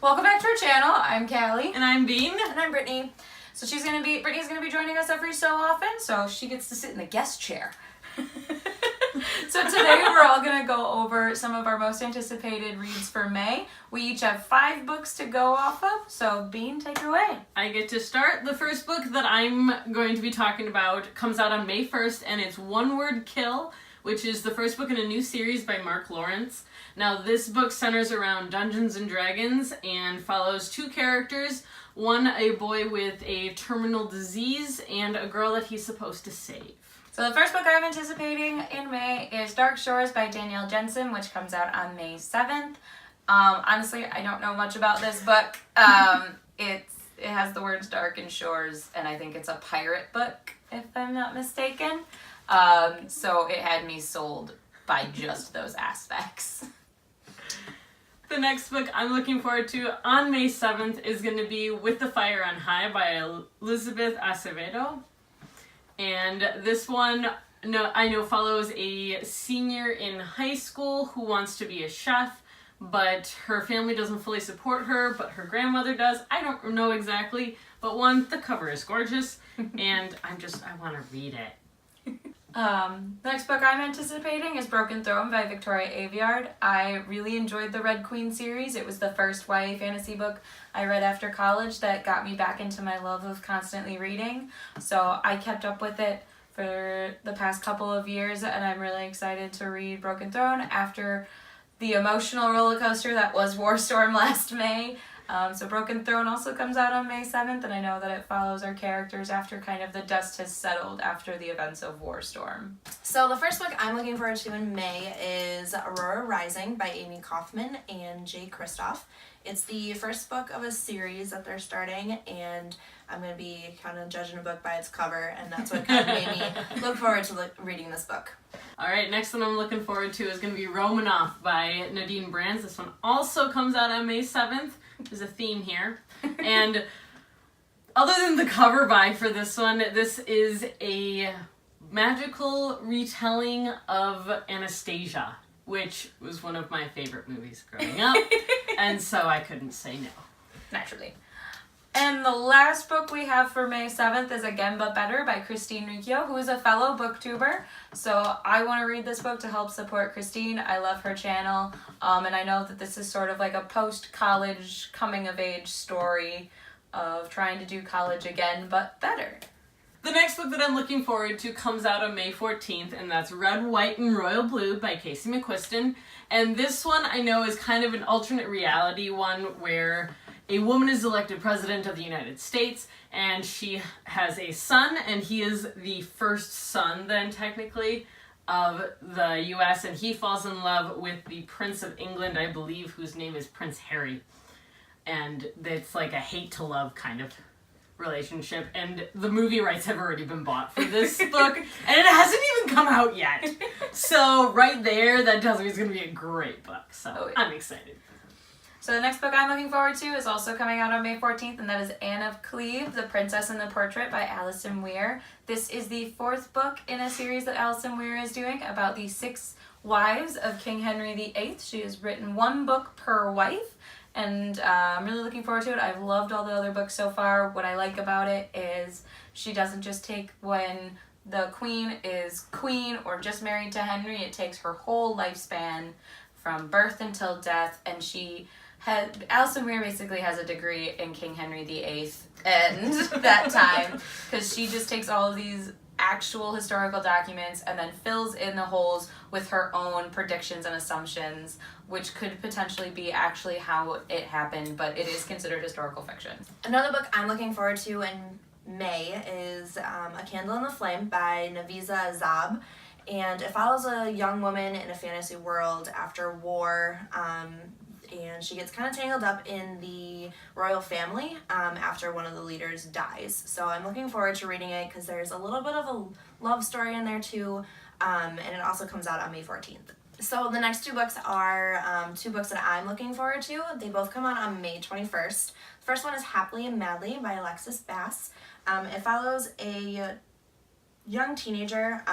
Welcome back to our channel. I'm Callie. And I'm Bean. And I'm Brittany. So Brittany's gonna be joining us every so often, so she gets to sit in the guest chair. So today we're all gonna go over some of our most anticipated reads for May. We each have 5 books to go off of, so Bean, take it away. I get to start. The first book that I'm going to be talking about comes out on May 1st, and it's One Word Kill, which is the first book in a new series by Mark Lawrence. Now, this book centers around Dungeons and Dragons and follows 2 characters, one a boy with a terminal disease and a girl that he's supposed to save. So the first book I'm anticipating in May is Dark Shores by Danielle Jensen, which comes out on May 7th. Honestly, I don't know much about this book. It has the words dark and shores, and I think it's a pirate book, if I'm not mistaken. So it had me sold by just those aspects. The next book I'm looking forward to on May 7th is going to be With the Fire on High by Elizabeth Acevedo. And this one, I know follows a senior in high school who wants to be a chef, but her family doesn't fully support her, but her grandmother does. I don't know exactly, but the cover is gorgeous, and I want to read it. The next book I'm anticipating is Broken Throne by Victoria Aveyard. I really enjoyed the Red Queen series. It was the first YA fantasy book I read after college that got me back into my love of constantly reading. So I kept up with it for the past couple of years, and I'm really excited to read Broken Throne after the emotional roller coaster that was Warstorm last May. So Broken Throne also comes out on May 7th, and I know that it follows our characters after kind of the dust has settled after the events of Warstorm. So the first book I'm looking forward to in May is Aurora Rising by Amie Kauffman and Kristoff. It's the first book of a series that they're starting, and I'm going to be kind of judging a book by its cover, and that's what kind of made me look forward to reading this book. Alright, next one I'm looking forward to is going to be Romanoff by Nadine Brands. This one also comes out on May 7th. There's a theme here. And other than the cover by for this one, this is a magical retelling of Anastasia, which was one of my favorite movies growing up. And so I couldn't say no. Naturally. And the last book we have for May 7th is Again But Better by Christine Riccio, who is a fellow booktuber. So I want to read this book to help support Christine. I love her channel, and I know that this is sort of like a post-college coming-of-age story of trying to do college again, but better. The next book that I'm looking forward to comes out on May 14th, and that's Red, White, and Royal Blue by Casey McQuiston. And this one I know is kind of an alternate reality one where a woman is elected president of the United States, and she has a son, and he is the first son, then, technically, of the U.S., and he falls in love with the Prince of England, I believe, whose name is Prince Harry. And it's like a hate-to-love kind of relationship, and the movie rights have already been bought for this book, and it hasn't even come out yet. So, right there, that tells me it's going to be a great book, so I'm excited. So the next book I'm looking forward to is also coming out on May 14th, and that is Anne of Kleve, The Princess and the Portrait by Alison Weir. This is the 4th book in a series that Alison Weir is doing about the 6 wives of King Henry VIII. She has written 1 book per wife, and I'm really looking forward to it. I've loved all the other books so far. What I like about it is she doesn't just take when the queen is queen or just married to Henry. It takes her whole lifespan from birth until death, and Alison Weir basically has a degree in King Henry VIII and that time, because she just takes all of these actual historical documents and then fills in the holes with her own predictions and assumptions, which could potentially be actually how it happened, but it is considered historical fiction. Another book I'm looking forward to in May is A Candle in the Flame by Nafiza Azab. And it follows a young woman in a fantasy world after war, and she gets kind of tangled up in the royal family after one of the leaders dies. So I'm looking forward to reading it because there's a little bit of a love story in there too, and it also comes out on May 14th. So the next 2 books are 2 books that I'm looking forward to. They both come out on May 21st. The first one is Happily and Madly by Alexis Bass. It follows a young teenager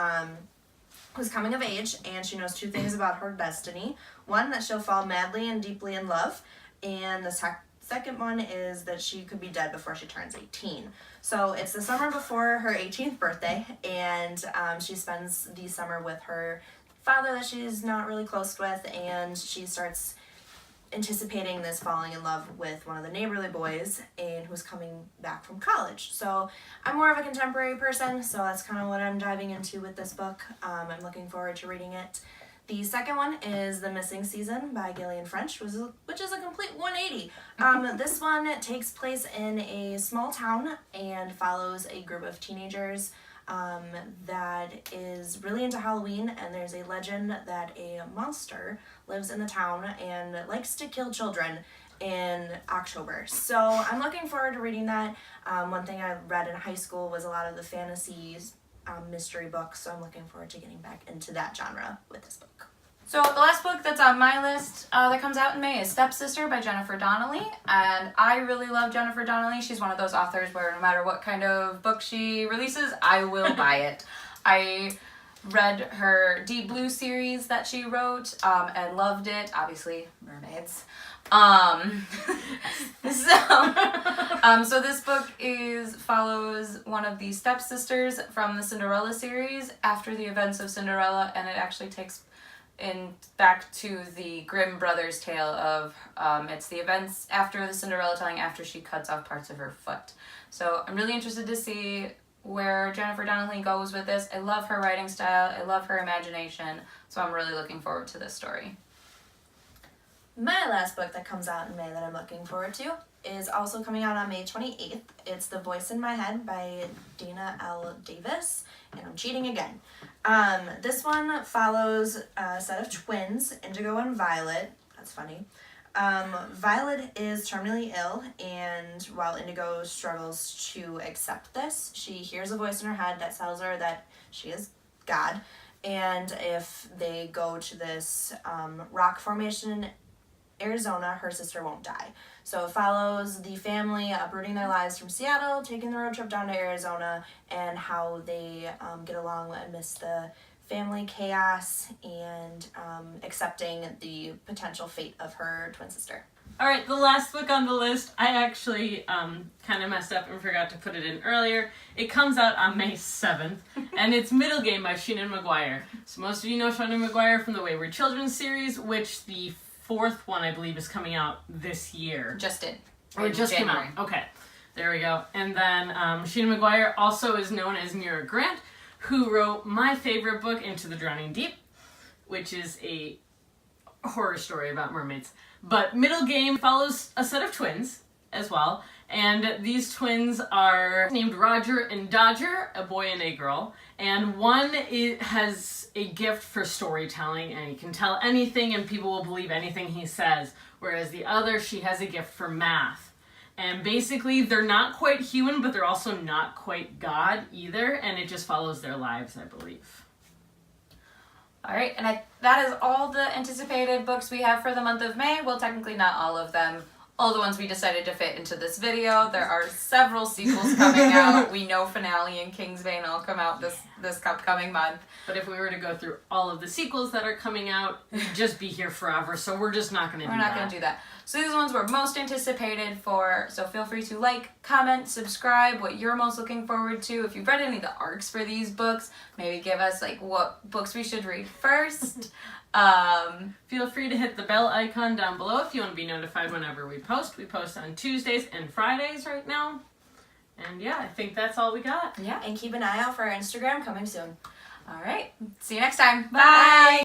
who's coming of age, and she knows 2 things about her destiny. One, that she'll fall madly and deeply in love, and the second one is that she could be dead before she turns 18. So it's the summer before her 18th birthday, and she spends the summer with her father that she's not really close with, and she starts anticipating this falling in love with one of the neighborly boys and who's coming back from college. So I'm more of a contemporary person, so that's kind of what I'm diving into with this book. I'm looking forward to reading it. The second one is The Missing Season by Gillian French, which is a complete 180. This one takes place in a small town and follows a group of teenagers that is really into Halloween, and there's a legend that a monster lives in the town and likes to kill children in October. So I'm looking forward to reading that. One thing I read in high school was a lot of the fantasies, mystery books, so I'm looking forward to getting back into that genre with this book. So the last book that's on my list that comes out in May is Stepsister by Jennifer Donnelly, and I really love Jennifer Donnelly. She's one of those authors where no matter what kind of book she releases, I will buy it. I read her Deep Blue series that she wrote and loved it. Obviously, mermaids. So this book follows one of the stepsisters from the Cinderella series after the events of Cinderella, and it actually takes back to the Grimm brothers' tale of it's the events after the Cinderella telling after she cuts off parts of her foot. So I'm really interested to see where Jennifer Donnelly goes with this. I love her writing style. I love her imagination. So I'm really looking forward to this story. My last book that comes out in May that I'm looking forward to is also coming out on May 28th. It's The Voice in My Head by Dana L. Davis, and I'm cheating again. This one follows a set of twins, Indigo and Violet. That's funny. Violet is terminally ill, and while Indigo struggles to accept this, she hears a voice in her head that tells her that she is God, and if they go to this rock formation in Arizona, her sister won't die. So it follows the family uprooting their lives from Seattle, taking the road trip down to Arizona, and how they get along amidst the family chaos and accepting the potential fate of her twin sister. All right, the last book on the list, I actually kind of messed up and forgot to put it in earlier. It comes out on May 7th, and it's Middlegame by Seanan McGuire. So most of you know Seanan McGuire from the Wayward Children series, which the fourth one, I believe, is coming out this year. Just did. Or just came out. Okay, there we go. And then Seanan McGuire also is known as Mira Grant, who wrote my favorite book, Into the Drowning Deep, which is a horror story about mermaids. But Middlegame follows a set of twins as well, and these twins are named Roger and Dodger, a boy and a girl, and one has a gift for storytelling, and he can tell anything and people will believe anything he says, whereas the other, she has a gift for math. And basically, they're not quite human, but they're also not quite God either, and it just follows their lives, I believe. All right, and that is all the anticipated books we have for the month of May. Well, technically not all of them. All the ones we decided to fit into this video. There are several sequels coming out. We know Finale and Kingsbane all come out this upcoming month. But if we were to go through all of the sequels that are coming out, we'd just be here forever, so we're just not going to do that. We're not going to do that. So these are the ones we're most anticipated for, so feel free to like, comment, subscribe, what you're most looking forward to. If you've read any of the arcs for these books, maybe give us like what books we should read first. Feel free to hit the bell icon down below if you want to be notified whenever we post. We post on Tuesdays and Fridays right now. And yeah, I think that's all we got. Yeah, and keep an eye out for our Instagram coming soon. All right, see you next time. Bye!